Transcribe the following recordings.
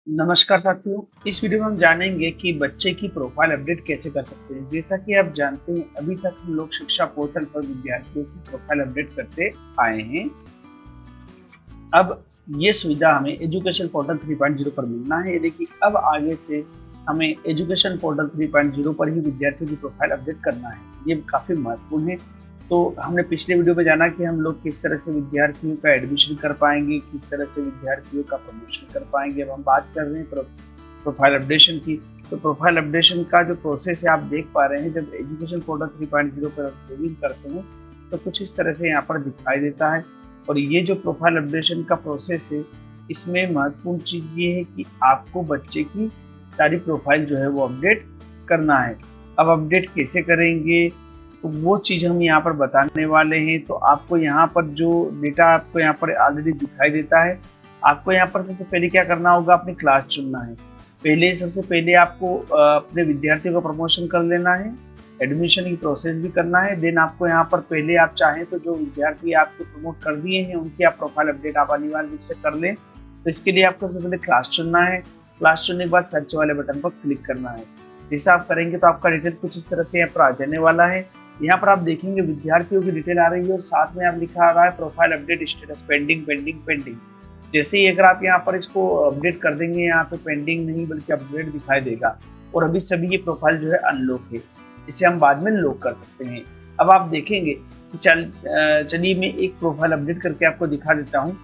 नमस्कार साथियों। इस वीडियो में हम जानेंगे कि बच्चे की प्रोफाइल अपडेट कैसे कर सकते हैं। जैसा कि आप जानते हैं, अभी तक हम लोग शिक्षा पोर्टल पर विद्यार्थियों की प्रोफाइल अपडेट करते आए हैं। अब ये सुविधा हमें एजुकेशन पोर्टल 3.0 पर मिलना है, यानी कि अब आगे से हमें एजुकेशन पोर्टल 3.0 पर ही विद्यार्थियों की प्रोफाइल अपडेट करना है। ये काफ़ी महत्वपूर्ण है। तो हमने पिछले वीडियो में जाना कि हम लोग किस तरह से विद्यार्थियों का एडमिशन कर पाएंगे, किस तरह से विद्यार्थियों का प्रमोशन कर पाएंगे। अब हम बात कर रहे हैं प्रोफाइल अपडेशन की। तो प्रोफाइल अपडेशन का जो प्रोसेस है आप देख पा रहे हैं। जब एजुकेशन पोर्टल 3.0 पर लॉगिन करते हैं तो कुछ इस तरह से यहाँ पर दिखाई देता है। और ये जो प्रोफाइल अपडेशन का प्रोसेस है, इसमें महत्वपूर्ण चीज़ ये है कि आपको बच्चे की सारी प्रोफाइल जो है वो अपडेट करना है। अब अपडेट कैसे करेंगे, तो वो चीज़ हम यहाँ पर बताने वाले हैं। तो आपको यहाँ पर जो डेटा आपको यहाँ पर ऑलरेडी दिखाई देता है, आपको यहाँ पर सबसे पहले क्या करना होगा, अपनी क्लास चुनना है। सबसे पहले आपको अपने विद्यार्थियों का प्रमोशन कर लेना है, एडमिशन की प्रोसेस भी करना है। देन आपको यहाँ पर पहले आप चाहें तो जो विद्यार्थी आपको प्रमोट कर दिए हैं उनकी आप प्रोफाइल अपडेट आप अनिवार्य रूप से कर लें। तो इसके लिए आपको सबसे पहले क्लास चुनना है। क्लास चुनने के बाद सर्च वाले बटन पर क्लिक करना है। जैसा आप करेंगे तो आपका डिटेल कुछ इस तरह से यहाँ पर आ जाने वाला है। यहाँ पर आप देखेंगे विद्यार्थियों की डिटेल आ रही है और साथ में आप लिखा आ रहा है profile update status pending pending pending. जैसे ही अगर आप यहाँ पर इसको अपडेट कर देंगे, यहाँ पे पेंडिंग नहीं बल्कि अपडेट दिखाई देगा। और अभी सभी ये प्रोफाइल जो है अनलॉक है, इसे हम बाद में लॉक कर सकते हैं। अब आप देखेंगे कि चलिए मैं एक प्रोफाइल अपडेट करके आपको दिखा देता हूँ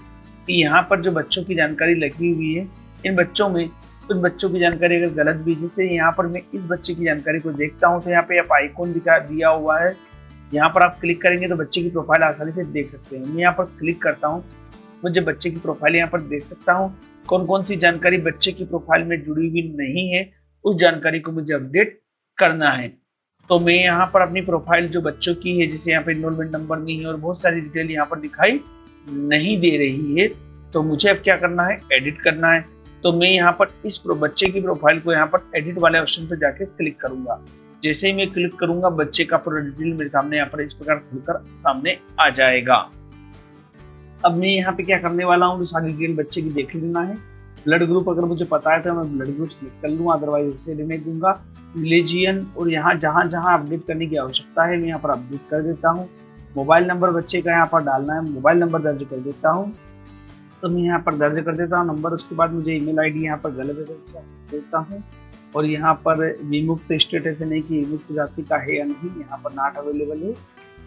कि यहाँ पर जो बच्चों की जानकारी लगी हुई है, इन बच्चों में कुछ बच्चों की जानकारी अगर गलत भी, जैसे यहाँ पर मैं इस बच्चे की जानकारी को देखता हूँ तो यहाँ पे आप आइकॉन दिया हुआ है। यहाँ पर आप क्लिक करेंगे तो बच्चे की प्रोफाइल आसानी से देख सकते हैं। मैं यहाँ पर क्लिक करता हूँ, मुझे बच्चे की प्रोफाइल यहाँ पर देख सकता हूँ। कौन कौन सी जानकारी बच्चे की प्रोफाइल में जुड़ी हुई नहीं है, उस जानकारी को मुझे अपडेट करना है। तो मैं यहाँ पर अपनी प्रोफाइल जो बच्चों की है, जिसे यहाँ पे इनरोलमेंट नंबर नहीं है और बहुत सारी डिटेल यहाँ पर दिखाई नहीं दे रही है, तो मुझे अब क्या करना है, एडिट करना है। तो मैं यहाँ पर इस बच्चे की प्रोफाइल को यहाँ पर एडिट वाले ऑप्शन पर जाके क्लिक करूंगा। जैसे ही मैं क्लिक करूंगा बच्चे का पूरा डिटेल मेरे सामने यहाँ पर इस प्रकार खुलकर सामने आ जाएगा। अब मैं यहाँ पे क्या करने वाला हूँ, सारी डिटेल बच्चे की देख लेना है। ब्लड ग्रुप अगर मुझे पता है तो मैं ब्लड ग्रुप सिलेक्ट कर लूँगा, अदरवाइज इससे रहने दूंगा। रिलीजियन और यहाँ जहाँ जहाँ अपडेट करने की आवश्यकता है मैं यहाँ पर अपडेट कर देता हूँ। मोबाइल नंबर बच्चे का यहाँ पर डालना है, मोबाइल नंबर दर्ज कर देता हूँ। तो मैं यहाँ पर दर्ज कर देता हूँ नंबर। उसके बाद मुझे ईमेल आईडी यहाँ पर गलत देता हूँ और यहाँ पर विमुक्त स्टेटस नहीं कि विमुक्त जाति का है या नहीं, यहाँ पर नॉट अवेलेबल है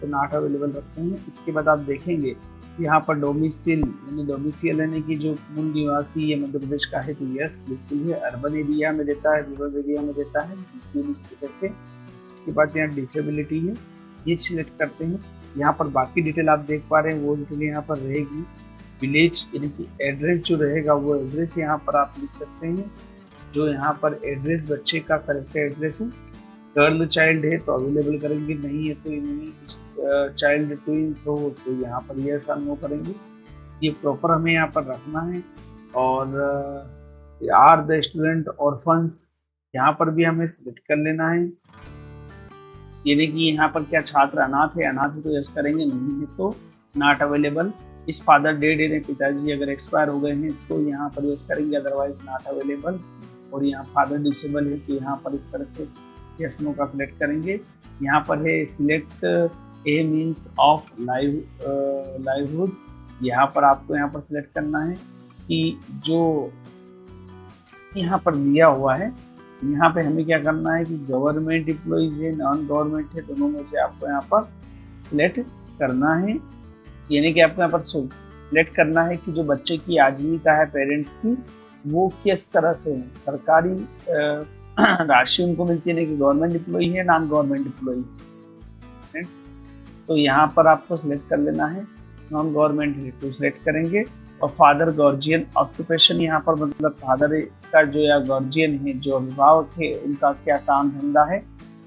तो नॉट अवेलेबल रखते हैं। इसके बाद आप देखेंगे यहाँ पर डोमिसिल यानी कि जो मूल निवासी है मध्य प्रदेश का है तो यस बिल्कुल है। अर्बन एरिया में देता है, रूरल एरिया में देता है स्टेटस से। इसके बाद यहाँ डिसेबिलिटी है, ये सिलेक्ट करते हैं। यहाँ पर बाकी डिटेल आप देख पा रहे हैं वो डिटेल यहाँ पर रहेगी। विलेज यानी कि एड्रेस जो रहेगा वो एड्रेस यहाँ पर आप लिख सकते हैं। जो यहाँ पर एड्रेस बच्चे का करेक्ट एड्रेस है। गर्ल चाइल्ड है तो अवेलेबल करेंगे, नहीं है तो नहीं। चाइल्ड ट्विंस हो तो यहाँ पर यस और नो करेंगे। ये प्रॉपर हमें यहाँ पर रखना है। और आर द स्टूडेंट ऑर्फन्स यहाँ पर भी हमें सिलेक्ट कर लेना है, यानी कि यहाँ पर क्या छात्र अनाथ है, अनाथ है तो यस करेंगे, नहीं है तो नॉट अवेलेबल। इस फादर डेड है, पिताजी अगर एक्सपायर हो गए हैं तो यहाँ पर यस करेंगे, अदरवाइज नॉट अवेलेबल। और यहाँ फादर डिसेबल है तो यहाँ पर इस तरह से यस नो का सिलेक्ट करेंगे। यहाँ पर है select A means of livelihood, यहाँ पर आपको यहाँ पर सिलेक्ट करना है कि जो यहाँ पर दिया हुआ है यहाँ पे हमें क्या करना है कि गवर्नमेंट एम्प्लॉइज है, नॉन गवर्नमेंट है, दोनों में से आपको यहाँ पर सिलेक्ट करना है। यानी कि आपको यहाँ पर सिलेक्ट करना है कि जो बच्चे की आजीविका है पेरेंट्स की वो किस तरह से है, सरकारी राशि उनको मिलती है कि गवर्नमेंट एम्प्लॉई है, नॉन गवर्नमेंट एम्प्लॉई। तो यहाँ पर आपको सिलेक्ट कर लेना है, नॉन गवर्नमेंट है तो सिलेक्ट करेंगे। और फादर गार्जियन ऑक्यूपेशन यहाँ पर मतलब फादर का जो या गार्जियन है जो अभिभावक है उनका क्या काम धंधा है,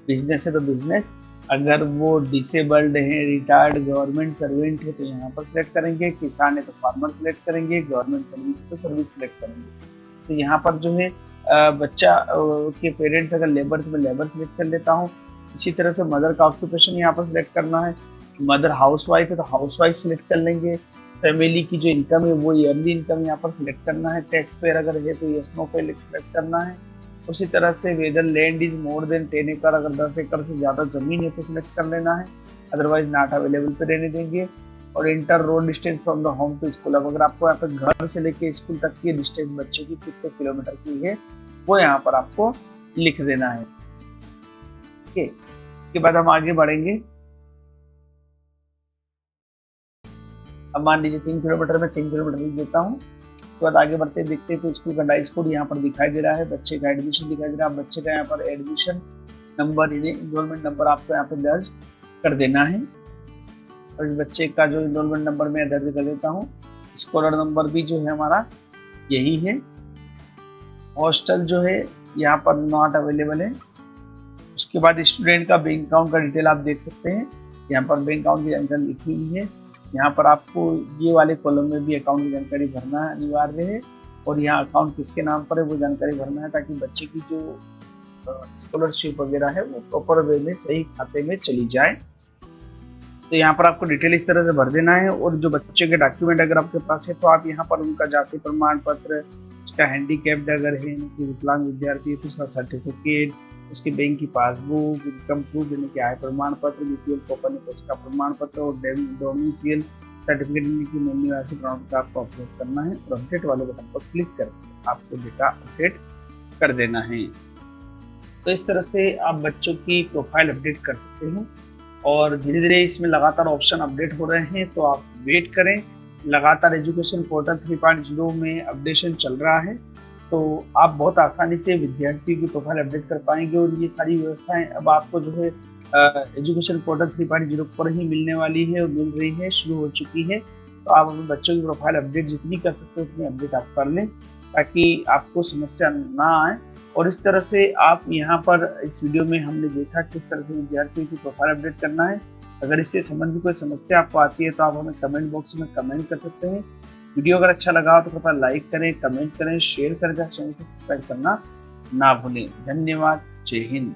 बिजनेस है तो बिजनेस, अगर वो डिसेबल्ड है, रिटायर्ड गवर्नमेंट सर्वेंट है तो यहाँ पर सिलेक्ट करेंगे, किसान है तो फार्मर सिलेक्ट करेंगे, गवर्नमेंट सर्विस तो सर्विस सिलेक्ट करेंगे। तो यहाँ पर जो है बच्चा के पेरेंट्स अगर लेबर तो मैं लेबर सिलेक्ट कर लेता हूँ। इसी तरह से मदर का ऑक्यूपेशन यहाँ पर सिलेक्ट करना है, मदर हाउस वाइफ है तो हाउस वाइफ सिलेक्ट कर लेंगे। फैमिली की जो इनकम है वो ईयरली इनकम यहाँ पर सिलेक्ट करना है। टैक्स पेयर अगर है तो यस नो पे सिलेक्ट करना है। उसी तरह से whether land is more than 10 एकड़, अगर 10 एकड़ से ज़्यादा ज़मीन है तो सिलेक्ट कर लेना है, अदरवाइज नॉट अवेलेबल पे रहने देंगे। और inter road distance from the home to school, अब अगर आपको यहाँ पर घर से लेके स्कूल तक की डिस्टेंस बच्चे की कितने किलोमीटर की है वो यहाँ पर आपको लिख देना है। ओके, इसके बाद हम आगे बढ़ेंगे। अब मान लीजिए 3 किलोमीटर में 3 किलोमीटर लिख देता हूँ। उसके बाद आगे बढ़ते देखते हैं तो स्कूल का डाइस कोड यहाँ पर दिखाई दे रहा है, बच्चे का एडमिशन दिखाई दे रहा है। बच्चे का यहाँ पर एडमिशन नंबर इनरोलमेंट नंबर आपको यहाँ पर दर्ज कर देना है। और इस बच्चे का जो इनरोलमेंट नंबर मैं दर्ज कर देता हूँ। स्कॉलर नंबर भी जो है हमारा यही है। हॉस्टल जो है यहाँ पर नॉट अवेलेबल है। उसके बाद स्टूडेंट का बैंक अकाउंट का डिटेल आप देख सकते हैं, यहाँ पर बैंक अकाउंट की जानकारी लिखी हुई है। यहाँ पर आपको ये वाले कॉलम में भी अकाउंट की जानकारी भरना अनिवार्य है, और यहाँ अकाउंट किसके नाम पर है वो जानकारी भरना है, ताकि बच्चे की जो स्कॉलरशिप वगैरह है वो प्रॉपर वे में सही खाते में चली जाए। तो यहाँ पर आपको डिटेल इस तरह से भर देना है। और जो बच्चे के डॉक्यूमेंट अगर आपके पास है तो आप यहाँ पर उनका जाति प्रमाण पत्र, उसका हैंडीकैप्ड अगर है, विकलांग विद्यार्थी है तो उसका सर्टिफिकेट, उसके बैंक की पासबुक, इनकम प्रूफ यानी कि आय प्रमाण पत्र, बीपीएल कॉपर का प्रमाण पत्र और डोमिसाइल सर्टिफिकेट यानी कि मूल निवासी प्रमाण पत्र आपको अपलोड करना है। और अपडेट वाले बटन पर क्लिक करके आपको डेटा अपडेट कर देना है। तो इस तरह से आप बच्चों की प्रोफाइल अपडेट कर सकते हैं। और धीरे धीरे इसमें लगातार ऑप्शन अपडेट हो रहे हैं, तो आप वेट करें। लगातार एजुकेशन पोर्टल 3.0 में अपडेशन चल रहा है, तो आप बहुत आसानी से विद्यार्थियों की प्रोफाइल अपडेट कर पाएंगे। और ये सारी व्यवस्थाएं अब आपको जो है एजुकेशन पोर्टल 3.0 पर ही मिलने वाली है और मिल रही है, शुरू हो चुकी है। तो आप अपने बच्चों की प्रोफाइल अपडेट जितनी कर सकते हो उतनी अपडेट आप कर लें, ताकि आपको समस्या ना आए। और इस तरह से आप यहाँ पर इस वीडियो में हमने देखा किस तरह से विद्यार्थियों की प्रोफाइल अपडेट करना है। अगर इससे संबंधित कोई समस्या आपको आती है तो आप हमें कमेंट बॉक्स में कमेंट कर सकते हैं। वीडियो अगर अच्छा लगा हो तो कृपया लाइक करें, कमेंट करें, शेयर करें, चैनल को सब्सक्राइब करना ना भूलें। धन्यवाद। जय हिंद।